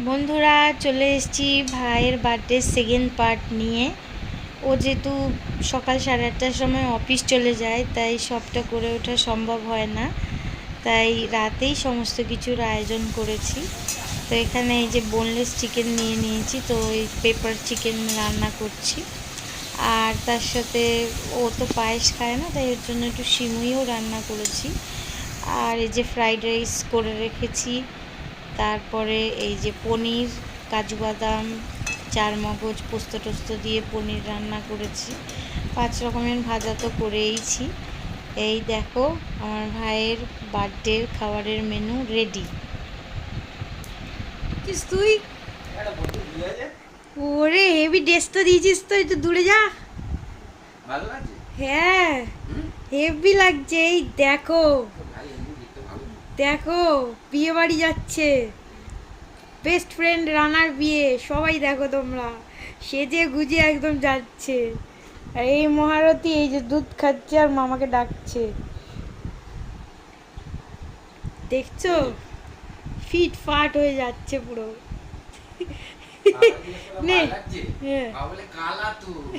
বন্ধুরা চলে এসেছি ভাইয়ের বার্থডে সেকেন্ড পার্ট নিয়ে। ও যেহেতু সকাল 8:30টার সময় অফিস চলে যায়, তাই সবটা করে ওঠা সম্ভব হয় না, তাই রাতেই সমস্ত কিছুর আয়োজন করেছি। তো এখানে এই যে বোনলেস চিকেন নিয়ে নিয়েছি, তো এই পেপার চিকেন রান্না করছি। আর তার সাথে ও তো পায়েস খায় না, তাই ওর জন্য একটু সিমুইও রান্না করেছি। আর এই যে ফ্রাইড রাইস করে রেখেছি। তারপরে এই যে পনির, কাজু বাদাম, চারমগজ, পোস্ত টোস্ত দিয়ে পনির রান্না করেছি। 5 রকমের ভাজা তো করেইছি। এই দেখো আমার ভাইয়ের বার্থডের খাবারের মেনু রেডি। তুই ওরে হেভি ড্রেস তো দিয়েছিস, তো একটু দূরে যা। ভালো লাগছে? হ্যাঁ হেভি লাগছে। এই দেখো দেখো বিয়ে বাড়ি যাচ্ছে, বেস্ট ফ্রেন্ড রানার বিয়ে, সবাই দেখো তোমরা সেজে গুজে একদম যাচ্ছে। আর এই মহারথী এই যে দুধ খাচ্ছে আর মামাকে ডাকছে, দেখছো ফিট ফাট হয়ে যাচ্ছে পুরো। নে লাগছে? হ্যাঁ বলে কালা তুই